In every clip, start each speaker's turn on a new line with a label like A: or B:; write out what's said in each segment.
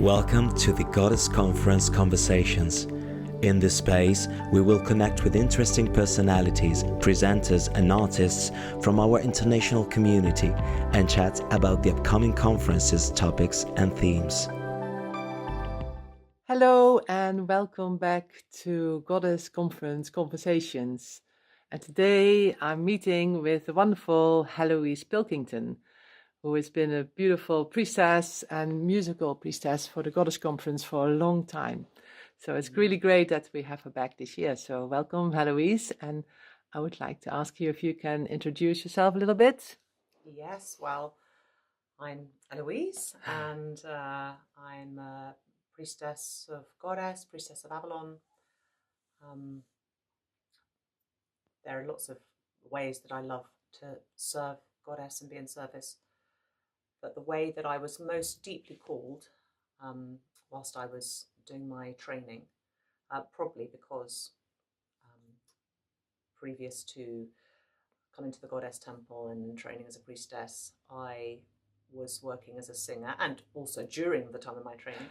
A: Welcome to the Goddess Conference Conversations. In this space, we will connect with interesting personalities, presenters and artists from our international community and chat about the upcoming conferences, topics and themes.
B: Hello and welcome back to Goddess Conference Conversations. And today I'm meeting with the wonderful Heloise Pilkington, who has been a beautiful priestess and musical priestess for the Goddess Conference for a long time. So it's really great that we have her back this year. So welcome, Heloise. And I would like to ask you if you can introduce yourself a little bit.
C: Yes, well, I'm Heloise, and I'm a priestess of Goddess, priestess of Avalon. There are lots of ways that I love to serve Goddess and be in service. But the way that I was most deeply called whilst I was doing my training, probably because previous to coming to the Goddess Temple and training as a priestess, I was working as a singer, and also during the time of my training,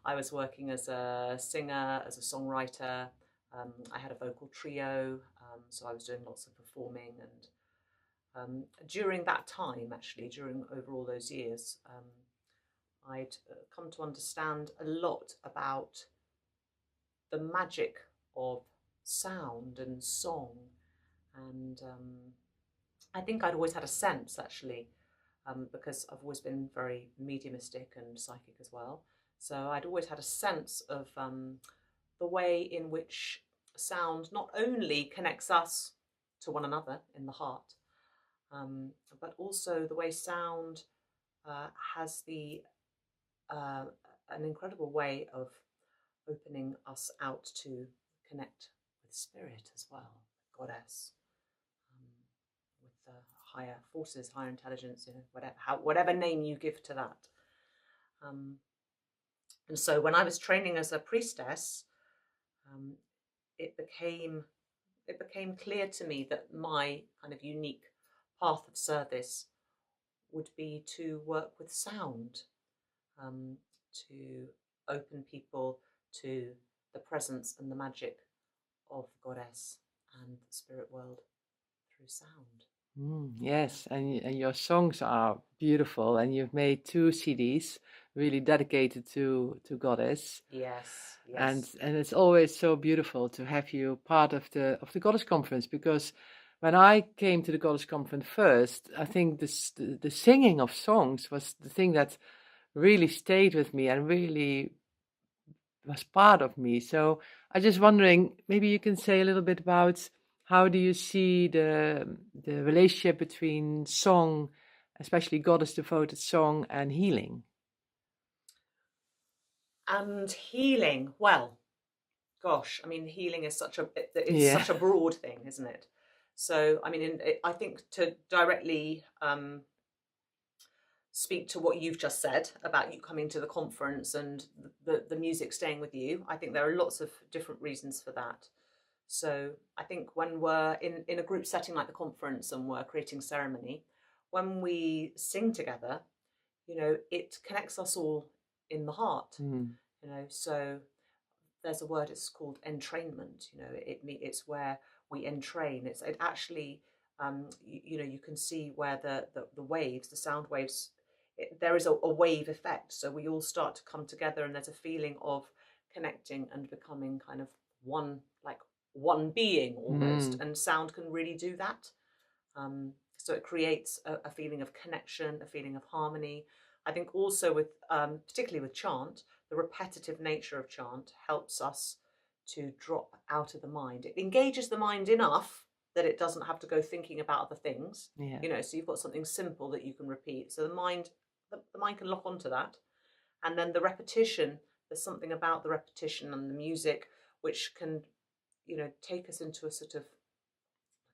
C: I was working as a singer, as a songwriter. I had a vocal trio, so I was doing lots of performing, and during that time, actually, during over all those years, I'd come to understand a lot about the magic of sound and song, and I think I'd always had a sense, actually, because I've always been very mediumistic and psychic as well, so I'd always had a sense of the way in which sound not only connects us to one another in the heart, but also the way sound has an incredible way of opening us out to connect with spirit as well, Goddess, with the higher forces, higher intelligence, whatever name you give to that. And so when I was training as a priestess, it became clear to me that my kind of unique path of service would be to work with sound, to open people to the presence and the magic of Goddess and the spirit world through sound.
B: Yes, and your songs are beautiful, and you've made 2 CDs really dedicated to Goddess.
C: Yes.
B: And it's always so beautiful to have you part of the Goddess Conference, because when I came to the Goddess Conference first, I think the singing of songs was the thing that really stayed with me and really was part of me. So I'm just wondering, maybe you can say a little bit about how do you see the relationship between song, especially goddess-devoted song, and healing?
C: And healing, well, gosh, I mean, healing is such a broad thing, isn't it? So, I mean, I think to directly speak to what you've just said about you coming to the conference and the music staying with you, I think there are lots of different reasons for that. So I think when we're in a group setting like the conference and we're creating ceremony, when we sing together, it connects us all in the heart. So there's a word, it's called entrainment. It's where we entrain. It actually, you can see where the waves, the sound waves, there is a wave effect. So we all start to come together, and there's a feeling of connecting and becoming kind of one, like one being almost. And sound can really do that. So it creates a feeling of connection, a feeling of harmony. I think also with, particularly with chant, the repetitive nature of chant helps us to drop out of the mind. It engages the mind enough that it doesn't have to go thinking about other things. So you've got something simple that you can repeat. So the mind can lock onto that. And then the repetition, there's something about the repetition and the music which can, take us into a sort of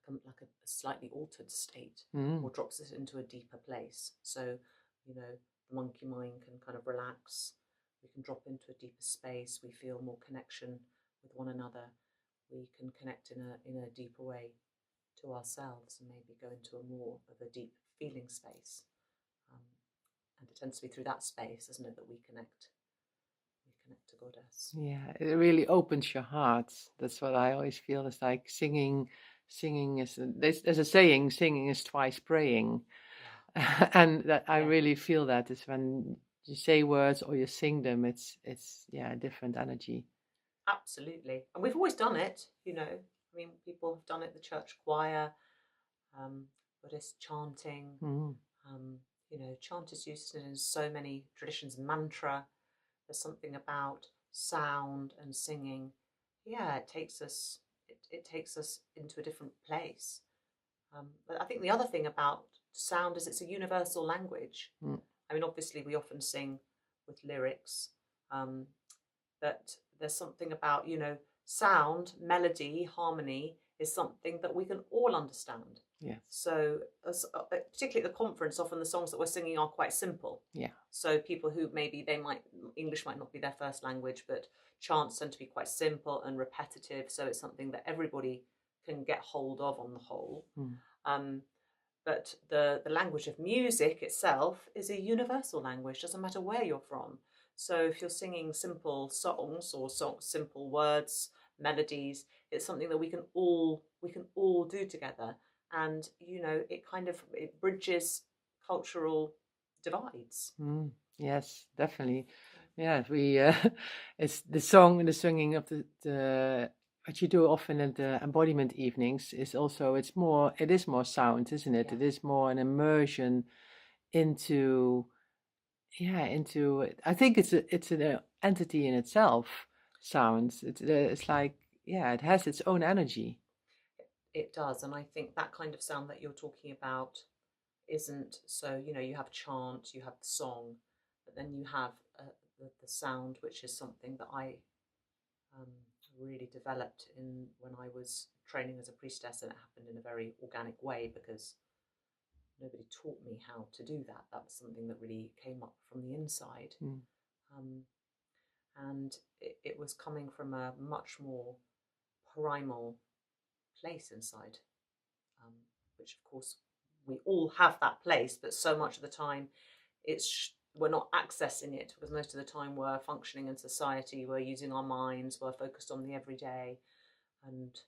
C: like a slightly altered state, or drops us into a deeper place. So, the monkey mind can kind of relax. We can drop into a deeper space. We feel more connection with one another. We can connect in a deeper way to ourselves, and maybe go into a more of a deep feeling space. And it tends to be through that space, isn't it, that we connect connect to Goddess.
B: Yeah, it really opens your heart. That's what I always feel. It's like singing is, there's a saying, singing is twice praying. Yeah. And that I really feel that is when you say words or you sing them, it's a different energy.
C: Absolutely. And we've always done it, you know. I mean, people have done it, the church choir, Buddhist chanting, you know, chant is used in so many traditions, mantra. There's something about sound and singing. Yeah, it takes us into a different place. But I think the other thing about sound is it's a universal language. I mean, obviously we often sing with lyrics, but there's something about, you know, sound, melody, harmony is something that we can all understand.
B: Yeah.
C: So particularly at the conference, often the songs that we're singing are quite simple.
B: Yeah.
C: So people who maybe English might not be their first language, but chants tend to be quite simple and repetitive. So it's something that everybody can get hold of on the whole. But the language of music itself is a universal language, doesn't matter where you're from. So if you're singing simple songs or simple words, melodies, it's something that we can all do together. And, you know, it bridges cultural divides.
B: Yes, definitely. Yeah, it's the singing of the what you do often at the embodiment evenings is also, it is more sound, isn't it? Yeah. It is more an immersion into, I think it's an entity in itself, sounds. It's like, it has its own energy.
C: It does, and I think that kind of sound that you're talking about isn't, so, you know, you have chant, you have the song, but then you have the sound, which is something that I really developed when I was training as a priestess, and it happened in a very organic way because nobody taught me how to do that. That was something that really came up from the inside. And it was coming from a much more primal place inside, which of course we all have that place, but so much of the time we're not accessing it because most of the time we're functioning in society, we're using our minds, we're focused on the everyday. And,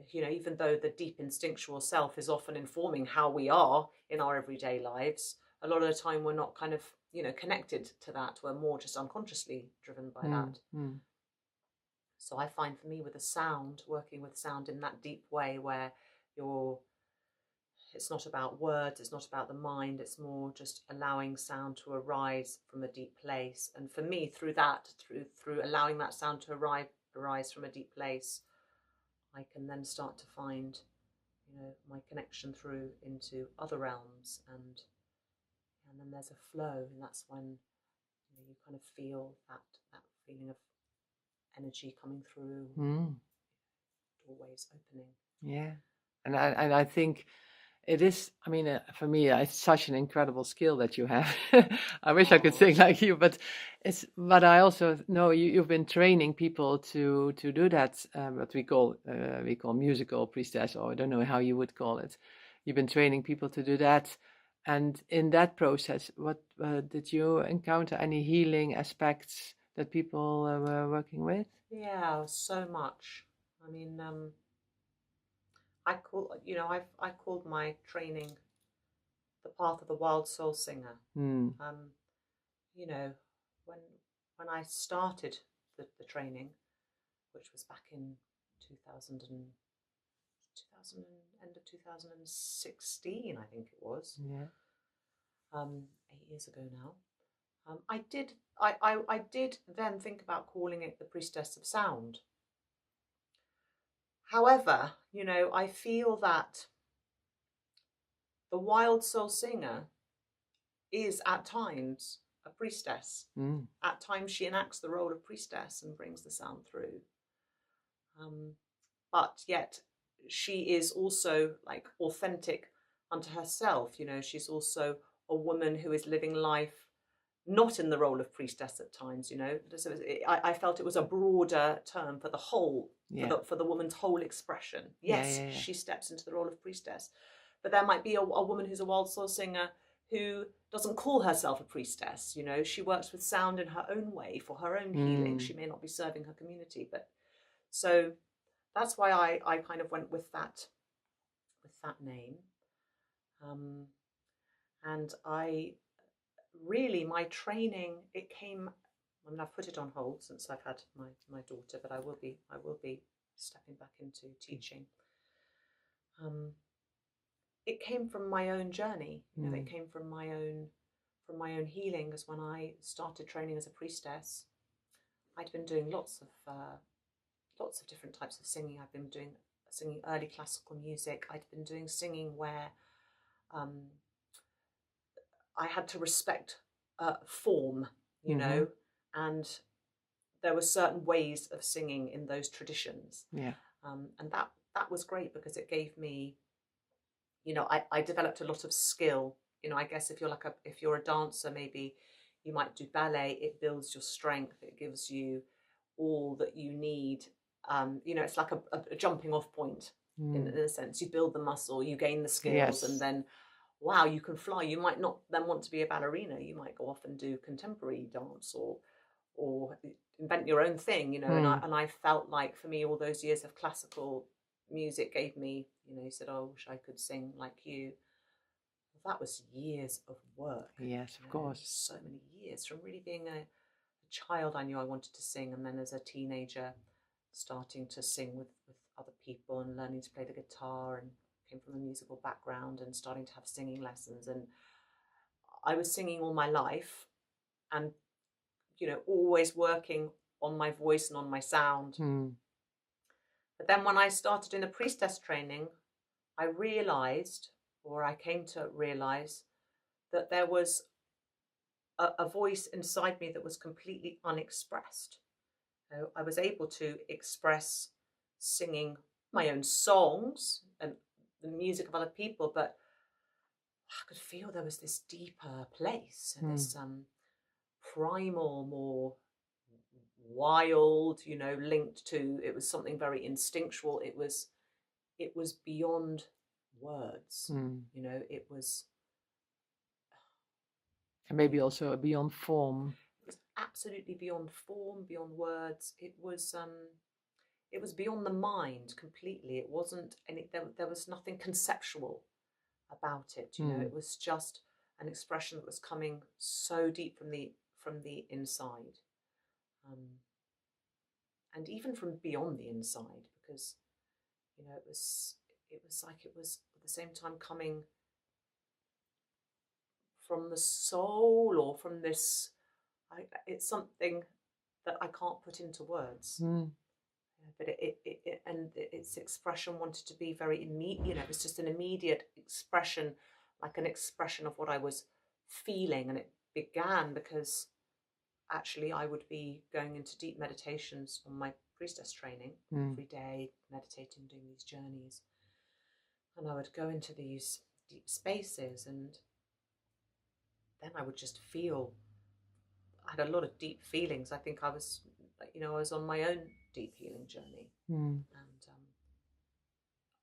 C: you know, even though the deep instinctual self is often informing how we are in our everyday lives, a lot of the time we're not kind of, you know, connected to that. We're more just unconsciously driven by that. So I find for me with the sound, working with sound in that deep way where it's not about words, it's not about the mind, it's more just allowing sound to arise from a deep place. And for me, through allowing that sound to arise from a deep place, I can then start to find, you know, my connection through into other realms, and then there's a flow, and that's when, you know, you kind of feel that feeling of energy coming through, doorways opening.
B: Yeah, and I think it is, I mean, for me, it's such an incredible skill that you have. I wish I could sing like you, but I also know you've been training people to do that, what we call musical priestess, or I don't know how you would call it. You've been training people to do that. And in that process, what did you encounter any healing aspects that people were working with?
C: Yeah, so much. I mean, I called my training the path of the wild soul singer. You know, when I started the training, which was back in 2000 end of 2016, I think it was.
B: Yeah.
C: 8 years ago now. I did then think about calling it the Priestess of Sound. However, you know, I feel that the wild soul singer is at times a priestess. At times she enacts the role of priestess and brings the sound through. But yet she is also like authentic unto herself. You know, she's also a woman who is living life not in the role of priestess at times, you know. So I felt it was a broader term for the whole, for the woman's whole expression. Yes, she steps into the role of priestess. But there might be a woman who's a wild soul singer who doesn't call herself a priestess. You know, she works with sound in her own way for her own healing. She may not be serving her community, but so that's why I kind of went with that name. And I really, my training, it came, I mean, I've put it on hold since I've had my daughter, but I will be stepping back into teaching. It came from my own journey. You know, it came from my own healing. Because when I started training as a priestess, I'd been doing lots of different types of singing. I've been doing singing early classical music. I'd been doing singing where I had to respect form, you know, and there were certain ways of singing in those traditions. Yeah. And that was great because it gave me, you know, I developed a lot of skill. You know, I guess if you're a dancer, maybe you might do ballet. It builds your strength. It gives you all that you need. You know, it's like a jumping off point in a sense. You build the muscle, you gain the skills, and then, wow, you can fly. You might not then want to be a ballerina. You might go off and do contemporary dance or invent your own thing, you know. And I felt like for me, all those years of classical music gave me, you know, you said, oh, I wish I could sing like you. That was years of work.
B: Yes, of course.
C: So many years from really being a child. I knew I wanted to sing, and then as a teenager, starting to sing with other people and learning to play the guitar, and came from a musical background and starting to have singing lessons. And I was singing all my life, and you know, always working on my voice and on my sound. But then when I started in the priestess training, I came to realize that there was a voice inside me that was completely unexpressed. So I was able to express singing my own songs and the music of other people, but I could feel there was this deeper place and this primal, more wild, you know, linked to, it was something very instinctual. It was beyond words, you know, it was.
B: And maybe also beyond form.
C: It was absolutely beyond form, beyond words. It was beyond the mind completely. It wasn't any, there was nothing conceptual about it, you know. It was just an expression that was coming so deep from the inside, and even from beyond the inside, because, you know, it was like it was at the same time coming from the soul, or from this, it's something that I can't put into words. But its expression wanted to be very immediate. You know, it was just an immediate expression, like an expression of what I was feeling. And it began because actually I would be going into deep meditations on my priestess training every day, meditating, doing these journeys. And I would go into these deep spaces, and then I would just feel, I had a lot of deep feelings. I think I was, you know, I was on my own deep healing journey. And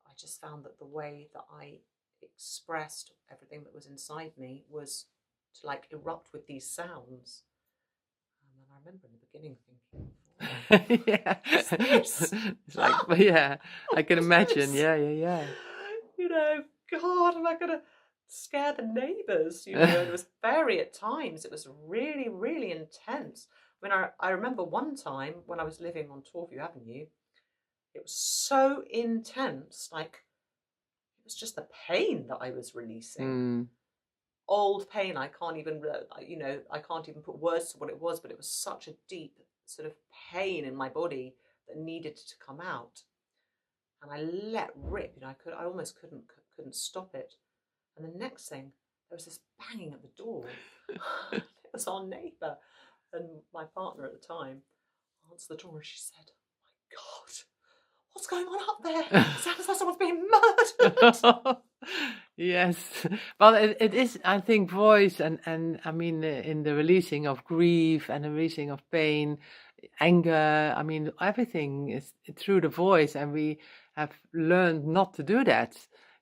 C: I just found that the way that I expressed everything that was inside me was to like erupt with these sounds. And I remember in the beginning thinking,
B: it's like, yeah, I can imagine. Yeah.
C: You know, God, am I going to scare the neighbours? You know, it was very, at times, it was really, really intense. I mean, I remember one time when I was living on 𝗏𝗏 Avenue, it was so intense, like, it was just the pain that I was releasing. Old pain, I can't even, you know, I can't even put words to what it was, but it was such a deep sort of pain in my body that needed to come out. And I let rip, you know, I almost couldn't stop it. And the next thing, there was this banging at the door. It was our neighbour. And my partner at the time answered the door, and she said, "Oh my God, what's going on up there? It sounds like someone's being murdered."
B: Yes. Well, it is, I think, voice and I mean, in the releasing of grief and the releasing of pain, anger, I mean, everything is through the voice, and we have learned not to do that.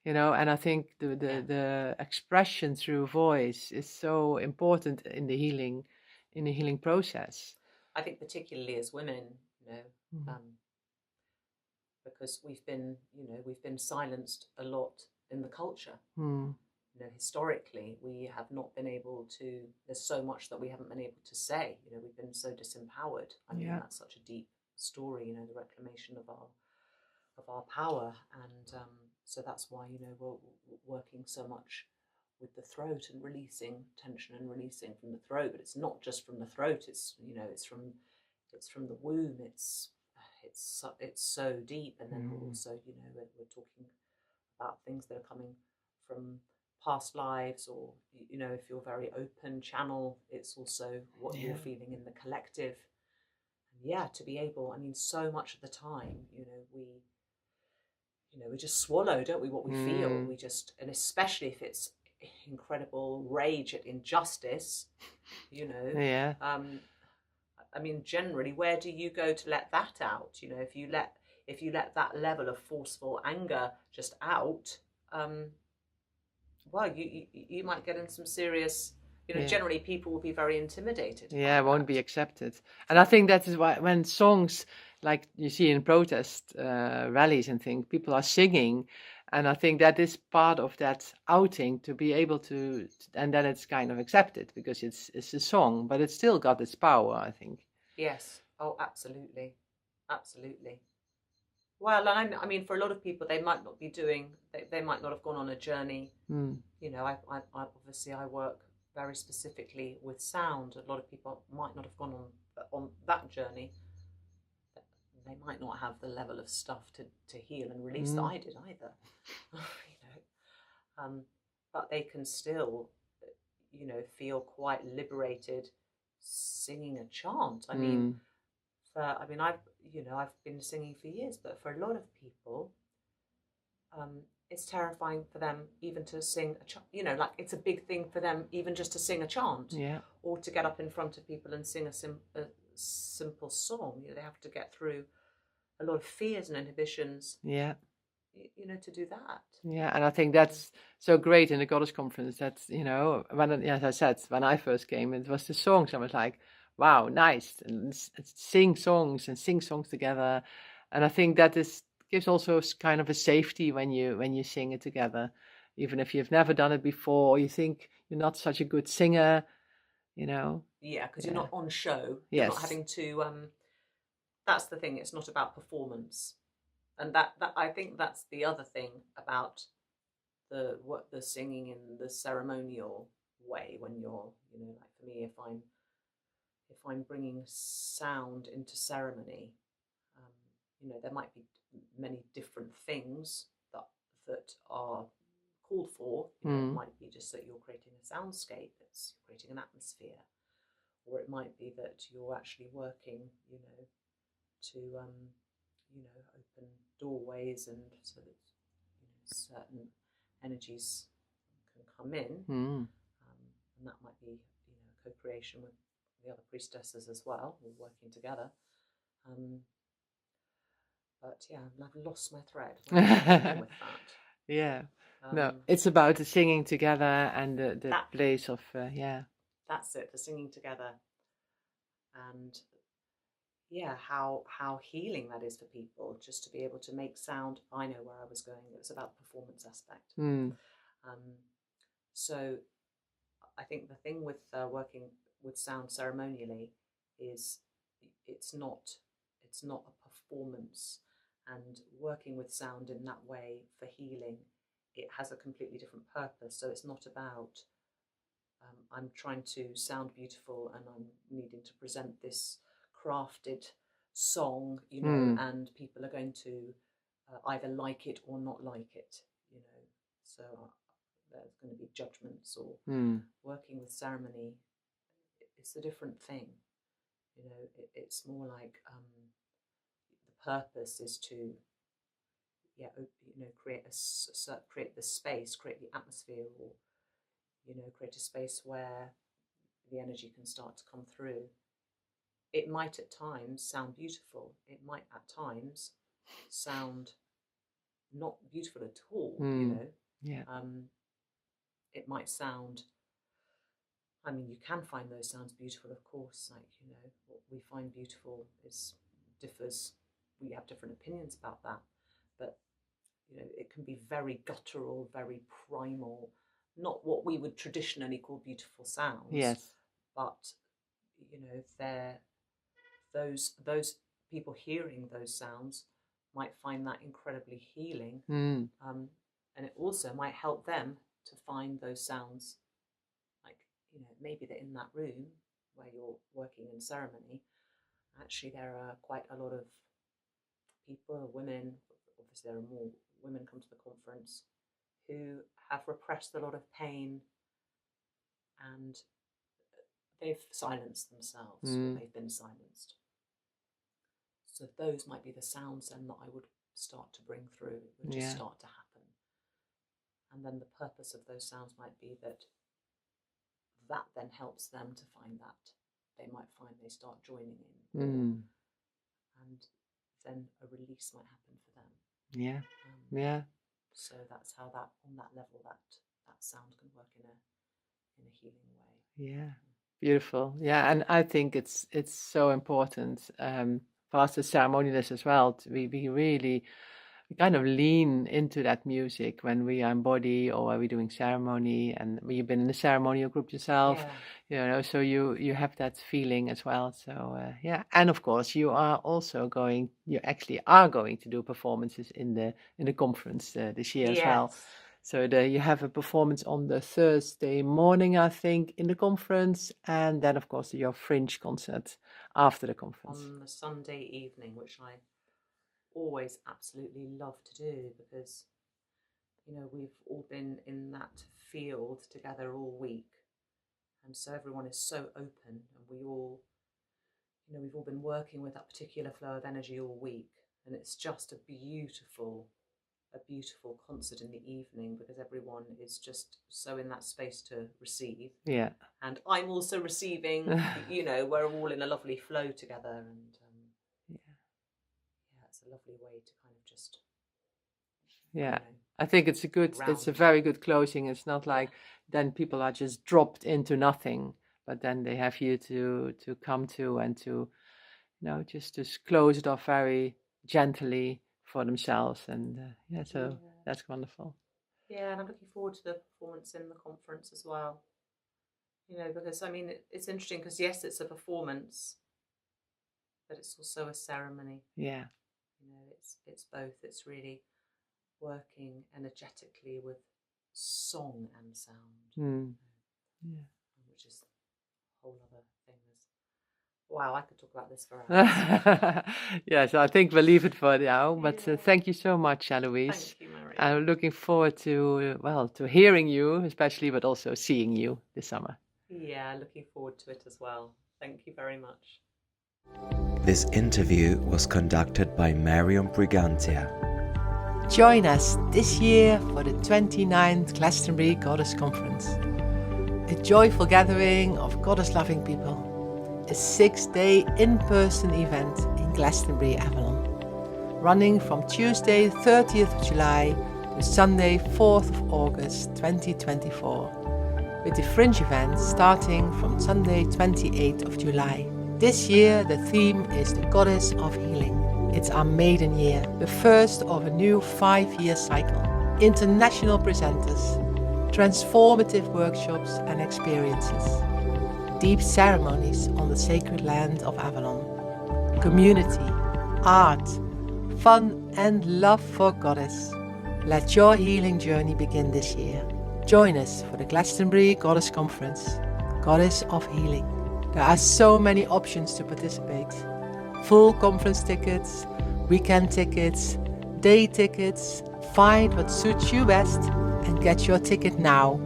B: you know. And I think the expression through voice is so important in the healing process.
C: I think particularly as women, you know, because we've been silenced a lot in the culture. You know, historically, we have not been able to. There's so much that we haven't been able to say. You know, we've been so disempowered. I mean, that's such a deep story. You know, the reclamation of our power, and so that's why, you know, we're working so much with the throat and releasing tension and releasing from the throat. But it's not just from the throat. It's, you know, it's from the womb. It's so deep, and then also, you know, we're talking about things that are coming from past lives, or, you know, if you're very open channel, it's also what you're feeling in the collective. And to be able, I mean, so much of the time, you know, we just swallow, don't we, what we feel. We just, and especially if it's incredible rage at injustice, you know. I mean, generally, where do you go to let that out? You know, if you let that level of forceful anger just out, well, you might get in some serious, you know, generally people will be very intimidated.
B: It won't be accepted. And I think that is why when songs, like you see in protest rallies and things, people are singing, and I think that is part of that outing, to be able to, and then it's kind of accepted because it's a song, but it's still got its power, I think.
C: Yes. Oh, absolutely. Absolutely. Well, and I mean, for a lot of people, they might not be doing, they might not have gone on a journey. You know, I obviously I work very specifically with sound. A lot of people might not have gone on that journey. They might not have the level of stuff to heal and release that I did either. You know, but they can still, you know, feel quite liberated singing a chant. I mean, I've been singing for years, but for a lot of people, it's terrifying for them even to sing a chant. You know, like, it's a big thing for them even just to sing a chant, or to get up in front of people and sing a simple song. You know, they have to get through a lot of fears and inhibitions. You know, to do that.
B: And I think that's so great in the Goddess Conference. That, you know, as I said, when I first came, it was the songs. I was like, wow, nice, and sing songs together. And I think that gives also kind of a safety when you sing it together, even if you've never done it before, or you think you're not such a good singer, you know.
C: Yeah, because you're not on show. You're not having to. That's the thing. It's not about performance. And that I think that's the other thing about the singing in the ceremonial way. When you're, you know, like for me, if I'm bringing sound into ceremony, you know, there might be many different things that are called for. You know, it might be just that you're creating a soundscape, it's creating an atmosphere, or it might be that you're actually working, you know, to you know, open doorways, and so that, you know, certain energies can come in, and that might be, you know, co-creation with the other priestesses as well, we're working together. But I've lost my thread with that.
B: No, it's about the singing together and the place of
C: That's it, the singing together, and how healing that is for people, just to be able to make sound. I know where I was going. It was about the performance aspect. So I think the thing with working with sound ceremonially is it's not a performance, and working with sound in that way for healing, it has a completely different purpose. So it's not about I'm trying to sound beautiful and I'm needing to present this crafted song, you know, and people are going to either like it or not like it, you know. So there's going to be judgments, or working with ceremony. It's a different thing, you know. It's more like the purpose is to, you know, create the space, create the atmosphere, or, you know, create a space where the energy can start to come through. It might at times sound beautiful. It might at times sound not beautiful at all,
B: Yeah.
C: It might sound, I mean, you can find those sounds beautiful, of course, like, what we find beautiful differs. We have different opinions about that, but, it can be very guttural, very primal, not what we would traditionally call beautiful sounds.
B: Yes.
C: But, those people hearing those sounds might find that incredibly healing. And it also might help them to find those sounds, like, maybe they're in that room where you're working in ceremony. Actually, there are quite a lot of people, women, obviously there are more women come to the conference, who have repressed a lot of pain and they've silenced themselves, or they've been silenced. So those might be the sounds then that I would start to bring through, would just start to happen. And then the purpose of those sounds might be that then helps them to find that. They might find they start joining in. And then a release might happen for them.
B: Yeah. Yeah.
C: So that's how on that level, that sound can work in a healing way.
B: Yeah. Beautiful. Yeah. And I think it's so important for us as ceremonialists as well. We really kind of lean into that music when we are in body or when we're doing ceremony, and you've been in a ceremonial group yourself, so you have that feeling as well. So and of course you actually are going to do performances in the conference this year as well. So you have a performance on the Thursday morning, I think, in the conference, and then of course your Fringe concert after the conference
C: on the Sunday evening, which I always absolutely love to do, because we've all been in that field together all week, and so everyone is so open, and we all we've all been working with that particular flow of energy all week, and it's just a beautiful concert in the evening, because everyone is just so in that space to receive. And I'm also receiving. We're all in a lovely flow together, and it's a lovely way to kind of just
B: I think it's a very good closing. It's not like then people are just dropped into nothing, but then they have you to come to and to just to close it off very gently for themselves, and so that's wonderful.
C: And I'm looking forward to the performance in the conference as well, because I mean it's interesting, because yes, it's a performance, but it's also a ceremony. It's both. It's really working energetically with song and sound, which is a whole other thing. Wow, I could talk about this for hours.
B: So I think we'll leave it for now. But thank you so much, Heloise.
C: Thank you, Marion.
B: I'm looking forward to hearing you, especially, but also seeing you this summer.
C: Yeah, looking forward to it as well. Thank you very much.
A: This interview was conducted by Marion Brigantia.
B: Join us this year for the 29th Glastonbury Goddess Conference, a joyful gathering of goddess-loving people. A 6-day in-person event in Glastonbury, Avalon, running from Tuesday 30th of July to Sunday 4th of August 2024, with the Fringe event starting from Sunday 28th of July. This year the theme is the Goddess of Healing. It's our maiden year, the first of a new 5-year cycle. International presenters, transformative workshops and experiences, deep ceremonies on the sacred land of Avalon, community, art, fun and love for Goddess. Let your healing journey begin this year. Join us for the Glastonbury Goddess Conference, Goddess of Healing. There are so many options to participate. Full conference tickets, weekend tickets, day tickets. Find what suits you best and get your ticket now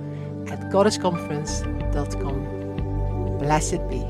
B: at goddessconference.com. Blessed be.